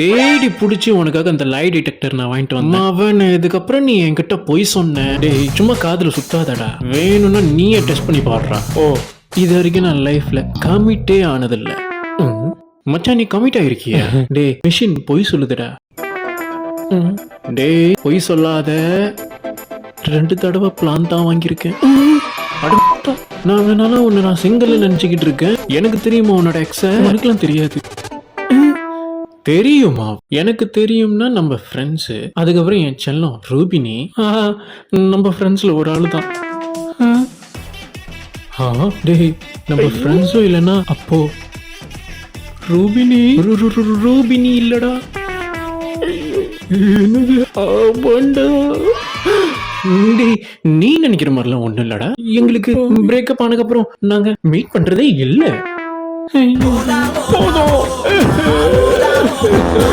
தேடி புடிச்சு உனக்காக அந்த லை டிடெக்டர் நான் வாங்கிட்டு வந்தேன். அவன் இதுக்கப்புறம் நீ என்கிட்ட பொய் சொன்ன. டேய் சும்மா காதுல சுத்தாதடா. வேணும்னா நீயே டெஸ்ட் பண்ணி பாடுறா. ஓ இது வரைக்கும் நான் லைஃப்ல கமிட்டே ஆனதில்ல. மச்சான் நீ கமிட் ஆயிருக்கிய? டேய் மிஷின் பொய் சொல்லுதுடா. டேய் பொய் சொல்லாத. 2 தடவை பிளான் தான் வாங்கியிருக்கேன். நான் வேணாலும் உன்னை நான் சிங்கிள் நினைச்சுக்கிட்டு இருக்கேன். எனக்கு தெரியுமா உன்னோட எக்ஸ? எனக்குலாம் தெரியாது. தெரியுமா? எனக்கு தெரியும்னா நம்ம ஃப்ரெண்ட்ஸு. அதுக்கப்புறம் என் செல்லம் ரூபினி நம்ம ஃப்ரெண்ட்ஸ்ல ஒரு ஆளு தான். டேய் நம்ம ஃப்ரெண்ட்ஸும் இல்லைன்னா அப்போ ரூபினி ரூபினி இல்லடா. நீ நினைக்கிற மாதிரிலாம் ஒண்ணும் இல்லடா. எங்களுக்கு பிரேக்கப் ஆனதுக்கு அப்புறம் நாங்க மீட் பண்றதே இல்லை.